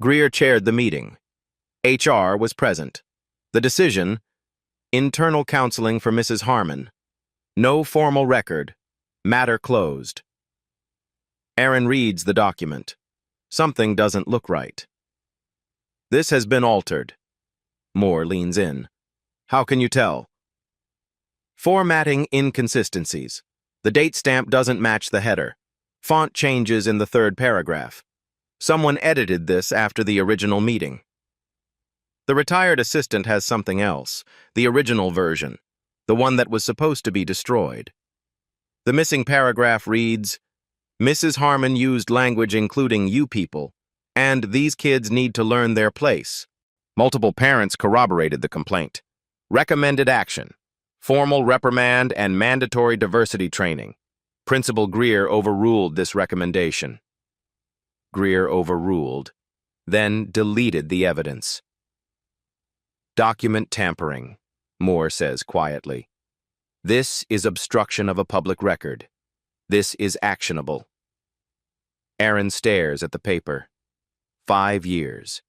Greer chaired the meeting. HR was present. The decision: internal counseling for Mrs. Harmon. No formal record. Matter closed. Aaron reads the document. Something doesn't look right. This has been altered. Moore leans in. How can you tell? Formatting inconsistencies. The date stamp doesn't match the header. Font changes in the third paragraph. Someone edited this after the original meeting. The retired assistant has something else, the original version, the one that was supposed to be destroyed. The missing paragraph reads, Mrs. Harmon used language including you people, and these kids need to learn their place. Multiple parents corroborated the complaint. Recommended action: formal reprimand and mandatory diversity training. Principal Greer overruled this recommendation. Greer overruled, then deleted the evidence. Document tampering, Moore says quietly. This is obstruction of a public record. This is actionable. Aaron stares at the paper. 5 years.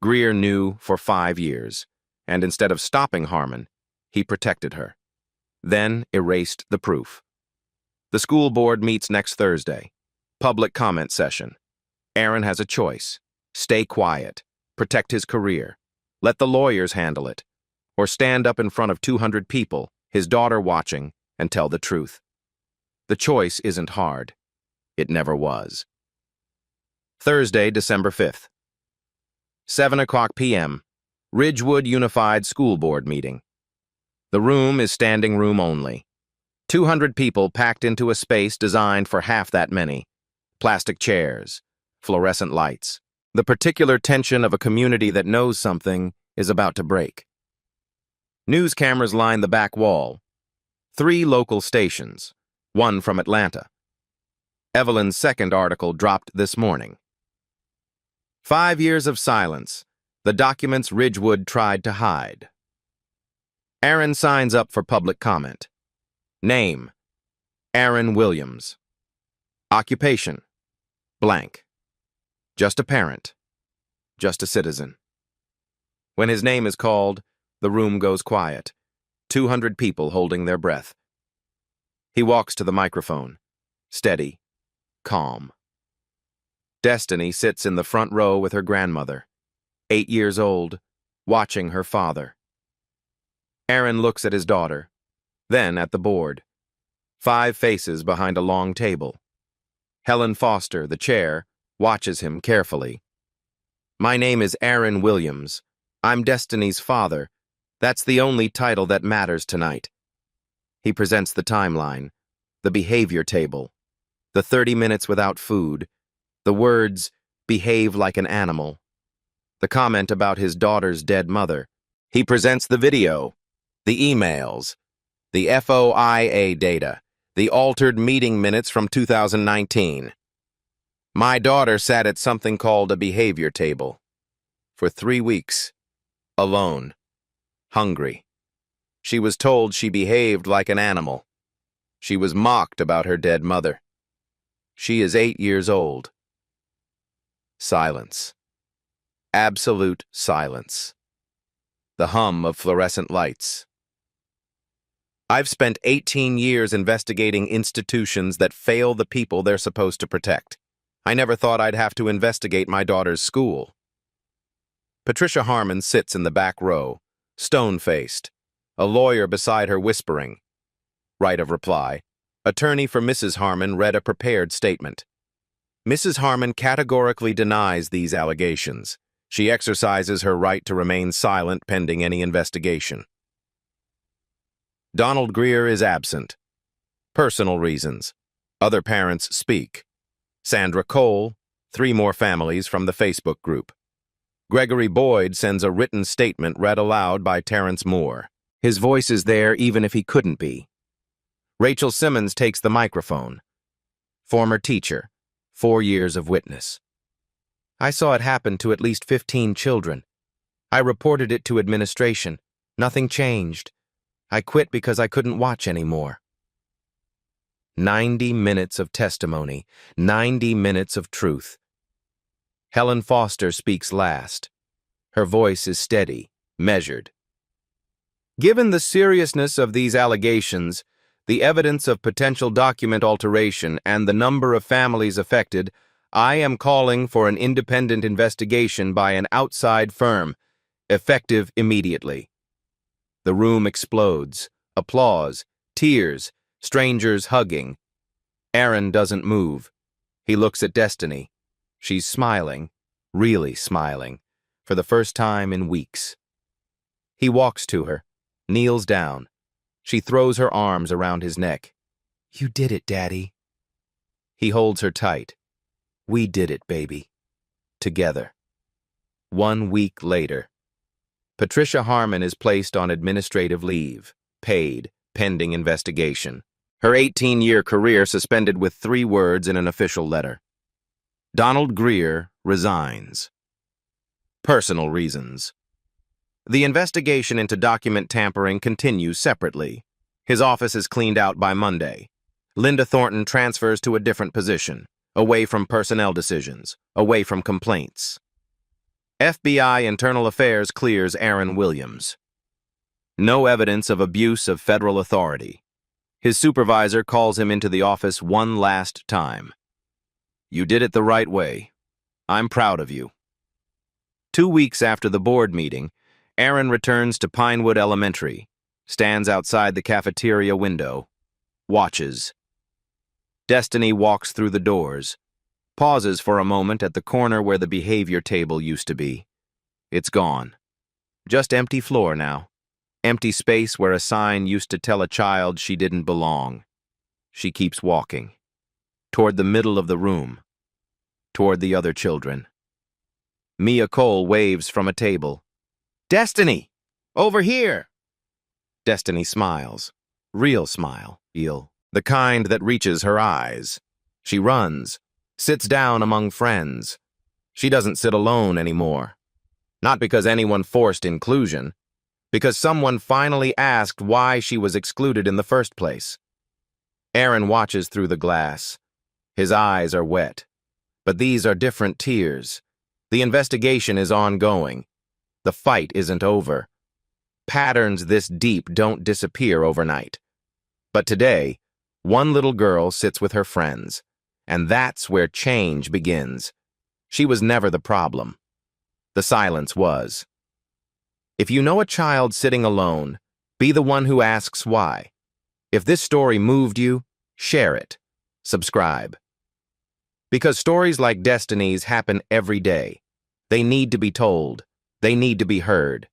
Greer knew for 5 years, and instead of stopping Harmon, he protected her. Then erased the proof. The school board meets next Thursday. Public comment session. Aaron has a choice. Stay quiet. Protect his career. Let the lawyers handle it. Or stand up in front of 200 people, his daughter watching, and tell the truth. The choice isn't hard. It never was. Thursday, December 5th. 7:00 p.m. Ridgewood Unified School Board meeting. The room is standing room only. 200 people packed into a space designed for half that many. Plastic chairs, fluorescent lights. The particular tension of a community that knows something is about to break. News cameras line the back wall. 3 local stations, one from Atlanta. Evelyn's second article dropped this morning. 5 years of silence, the documents Ridgewood tried to hide. Aaron signs up for public comment. Name: Aaron Williams. Occupation: blank. Just a parent. Just a citizen. When his name is called, the room goes quiet. 200 people holding their breath. He walks to the microphone. Steady. Calm. Destiny sits in the front row with her grandmother, 8 years old, watching her father. Aaron looks at his daughter, then at the board. 5 faces behind a long table. Helen Foster, the chair, watches him carefully. My name is Aaron Williams. I'm Destiny's father. That's the only title that matters tonight. He presents the timeline, the behavior table, the 30 minutes without food, the words, behave like an animal, the comment about his daughter's dead mother. He presents the video, the emails, the FOIA data, the altered meeting minutes from 2019. My daughter sat at something called a behavior table. For 3 weeks. Alone. Hungry. She was told she behaved like an animal. She was mocked about her dead mother. She is 8 years old. Silence. Absolute silence. The hum of fluorescent lights. I've spent 18 years investigating institutions that fail the people they're supposed to protect. I never thought I'd have to investigate my daughter's school. Patricia Harmon sits in the back row, stone-faced, a lawyer beside her whispering. Right of reply. Attorney for Mrs. Harmon read a prepared statement. Mrs. Harmon categorically denies these allegations. She exercises her right to remain silent pending any investigation. Donald Greer is absent. Personal reasons. Other parents speak. Sandra Cole, 3 more families from the Facebook group. Gregory Boyd sends a written statement read aloud by Terrence Moore. His voice is there even if he couldn't be. Rachel Simmons takes the microphone. Former teacher, 4 years of witness. I saw it happen to at least 15 children. I reported it to administration. Nothing changed. I quit because I couldn't watch anymore. 90 minutes of testimony, 90 minutes of truth. Helen Foster speaks last. Her voice is steady, measured. Given the seriousness of these allegations, the evidence of potential document alteration, and the number of families affected, I am calling for an independent investigation by an outside firm, effective immediately. The room explodes. Applause, tears, strangers hugging. Aaron doesn't move. He looks at Destiny. She's smiling, really smiling, for the first time in weeks. He walks to her, kneels down. She throws her arms around his neck. You did it, Daddy. He holds her tight. We did it, baby. Together. 1 week later. Patricia Harmon is placed on administrative leave, paid, pending investigation. Her 18-year career suspended with 3 words in an official letter. Donald Greer resigns. Personal reasons. The investigation into document tampering continues separately. His office is cleaned out by Monday. Linda Thornton transfers to a different position, away from personnel decisions, away from complaints. FBI Internal Affairs clears Aaron Williams. No evidence of abuse of federal authority. His supervisor calls him into the office one last time. You did it the right way. I'm proud of you. 2 weeks after the board meeting, Aaron returns to Pinewood Elementary, stands outside the cafeteria window, watches. Destiny walks through the doors, pauses for a moment at the corner where the behavior table used to be. It's gone. Just empty floor now. Empty space where a sign used to tell a child she didn't belong. She keeps walking. Toward the middle of the room. Toward the other children. Mia Cole waves from a table. Destiny! Over here! Destiny smiles. Real smile, the kind that reaches her eyes. She runs. Sits down among friends. She doesn't sit alone anymore. Not because anyone forced inclusion, because someone finally asked why she was excluded in the first place. Aaron watches through the glass. His eyes are wet. But these are different tears. The investigation is ongoing. The fight isn't over. Patterns this deep don't disappear overnight. But today, one little girl sits with her friends. And that's where change begins. She was never the problem. The silence was. If you know a child sitting alone, be the one who asks why. If this story moved you, share it. Subscribe. Because stories like Destiny's happen every day. They need to be told. They need to be heard.